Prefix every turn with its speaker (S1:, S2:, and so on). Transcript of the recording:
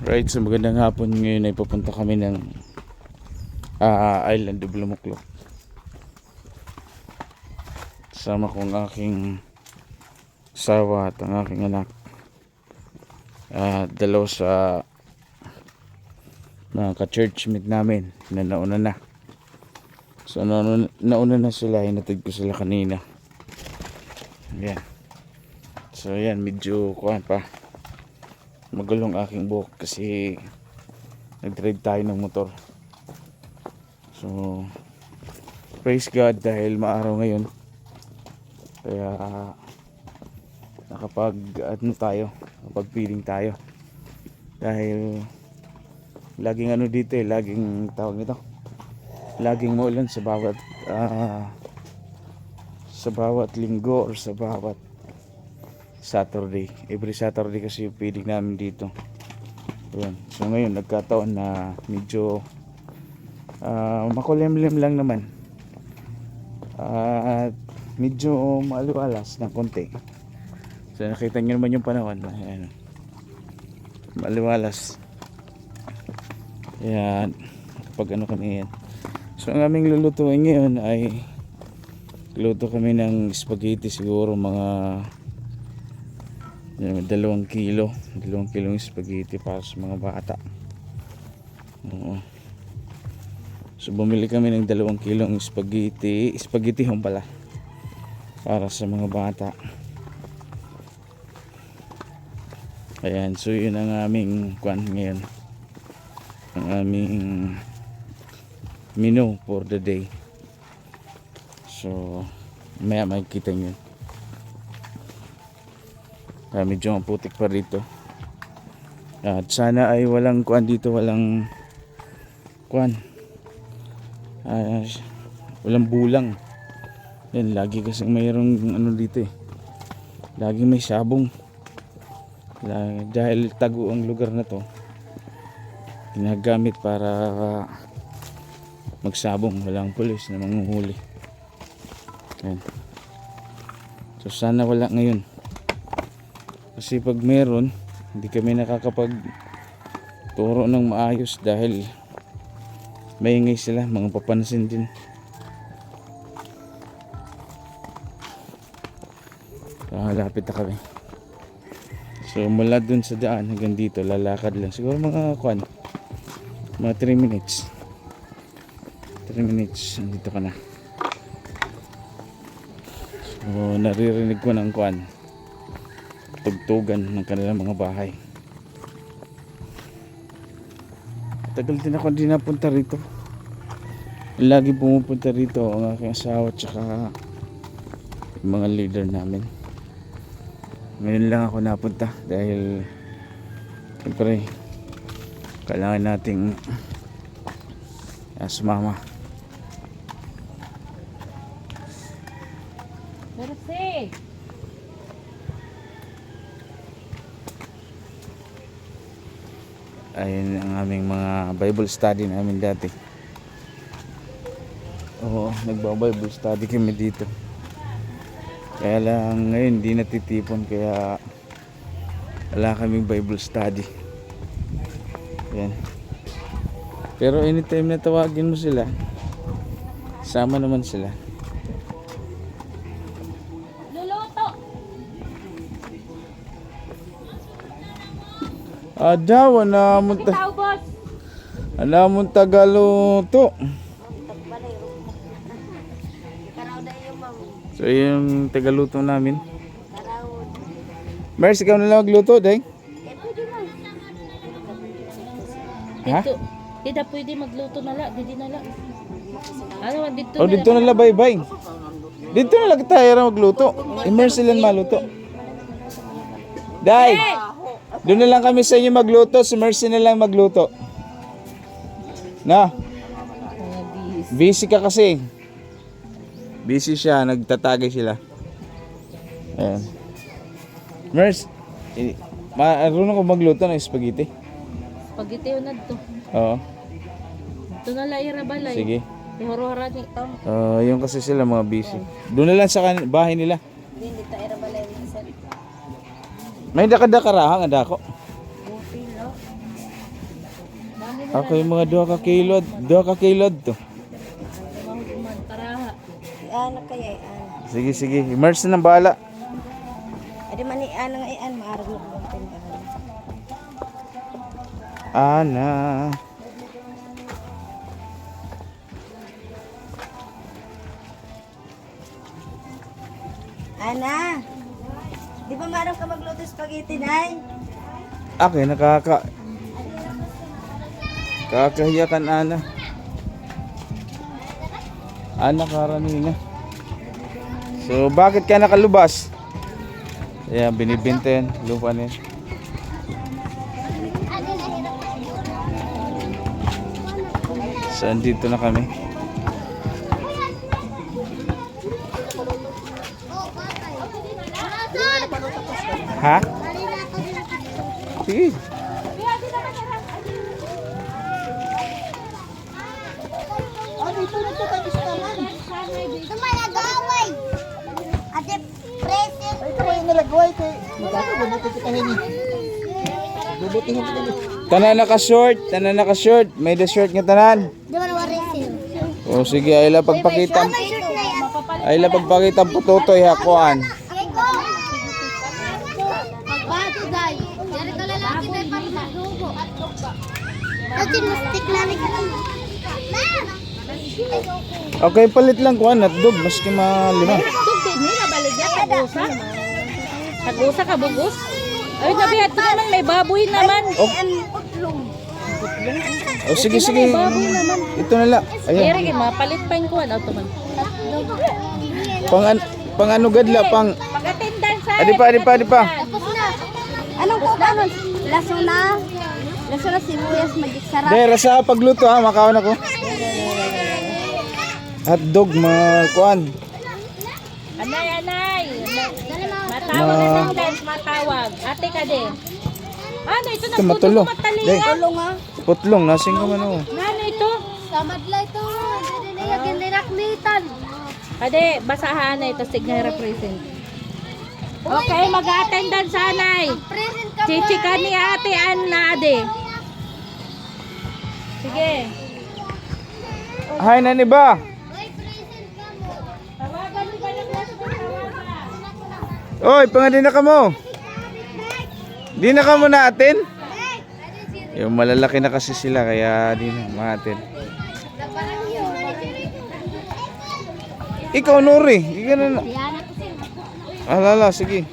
S1: Right, so magandang hapon. Ngayon ay papunta kami ng Island of Lumuklok. Sama ko ang aking asawa at ang aking anak. Dalaw sa mga ka-churchmate namin na nauna na. So nauna na sila, hinatid ko sila kanina. Ayan. So ayan, medyo kuhan pa. Magulong aking buhok kasi nag-drive tayo ng motor. So praise God dahil maaraw ngayon. Kaya nakapag-feeling tayo. Dahil laging dito laging tawag nito. Laging maulan sa bawat linggo or sa bawat Saturday. Every Saturday kasi yung feeding namin dito. Ayan. So ngayon nagkataon na medyo makulimlim lang naman. At medyo maaliwalas ng konti. So nakita nyo naman yung panahon. Ayan. Maaliwalas. Ayan. Pag kami yan. So ang aming lulutuin ngayon ay luto kami ng spaghetti, siguro mga 2 kilo spaghetti para sa mga bata. Oo. So bumili kami ng 2 kilong spaghetti home pala para sa mga bata. Ayan, so yun ang aming kwan ngayon, ang aming menu for the day. So maya makikita nyo. Medyo putik pa rito. At sana ay walang kuan dito, walang bulang. Yan, lagi kasing mayroong dito laging may sabong. Dahil tago ang lugar na to, ginagamit para magsabong. Walang pulis na manghuhuli. Yan. So sana wala ngayon. Kasi pag meron, hindi kami nakakapagturo ng maayos dahil maingay sila, mga papansin din. Lapit na kami. So mula dun sa daan hanggang dito, lalakad lang. Siguro mga 3 minutes. 3 minutes, dito ka na. So naririnig ko ng tugtugan ng kanilang mga bahay. Tagal din ako hindi napunta rito. Lagi pumupunta rito ang aking asawa at saka yung mga leader namin. Ngayon lang ako napunta dahil siyempre kailangan nating sumama.
S2: Merci.
S1: Ayun ang aming mga Bible study namin dati. Oo, nagba-Bible study kami dito. Kaya lang ngayon hindi natitipon, kaya wala kaming Bible study. Yan. Pero anytime na tawagin mo sila, sama naman sila. Daw na mun Tagaluto. So yung Tagaluto namin. Mers, ikaw na lang magluto, day? Ha?
S2: Dito pwede magluto na lang, dito na lang.
S1: Dito na lang, bye-bye. Dito na lang tayo magluto. Mers silang maluto. Day! Doon na lang kami sa inyo magluto. Si Mercy na lang magluto. Na? Busy ka kasi. Busy siya. Nagtatagay sila. Ayan. Mercy, marunong ko magluto ng spaghetti.
S2: Spaghetti yun na ito.
S1: Oo.
S2: Ito na lang irabalay.
S1: Sige.
S2: Ihoro-horo nito.
S1: Yung kasi sila mga busy. Doon na lang sa bahay nila.
S2: Hindi tayo irabalay ng isa.
S1: May dakada karahang ada ko.
S2: Okay, no?
S1: Ako yung mga 2 ka kilod. 2 ka kilod to.
S2: Mahuguman, taraha.
S3: Ano kaya iyan?
S1: Sige, sige. Immerse na ng bala.
S3: Adi man iyan nga iyan maarag na tindahan.
S1: Ana.
S3: Ana. Di ba maarag ka magluto spaghetti nay?
S1: Okay, kakahiyakan Ana. Ana karanina. So, bakit ka nakalubas? Ayan, binibinta yan. Lupa na yan. So, andito na kami. Ha? Sige.
S3: Tumalagaway. Ate present.
S1: Tanan naka-short. May the short nga tanan.
S3: Di ba nawaresin?
S1: O sige, ay la pagpakita.
S3: Shirt na yan.
S1: Ay la pagpakita pututoy hakuan.
S3: Eko. Bato day. Dari ka lalaki day para maglugo. Ate mustik na ni ka.
S1: Okay, palit lang kuan at dog maski malima.
S2: Tugtid nila baligya kagusa. Kagusa ka bugos. Ay nabihat ko naman may baboy naman.
S1: O sige, sige. Ito na lang.
S2: Kaya
S1: Ayan.
S2: rin mapalit pa yung kuwan auto man.
S1: Pang ano gadla pang
S2: Pag-attendance sa.
S1: adi pa.
S3: Tapos na. Anong kukanon? Laso na. Laso na sibuyas magik sarap.
S1: Dera sa pagluto ha, makaon ako. Hotdog kuan.
S2: Anay. Matawag attendance, matawag. Ate ka din. Ano ito na
S1: Ito matulo. Day,
S3: Tulong nga.
S1: putlong nasing ka man oh.
S2: Ano ito?
S3: Samadla ito. Hindi na ginakmitan.
S2: Ade, basahan na ito signal represent. Okay, mag-attendance sanay.
S3: Present ka mo.
S2: Chichika ni Ate Anna ade. Sige.
S1: Hay na ni ba?
S2: Tawagan mo ba ng last tawagan?
S1: Oy, pangadin na ka mo. Di na ka mo natin? Yung malalaki na kasi sila kaya di na matin. Ikaw Nuri, ikaw na. Alala, sige.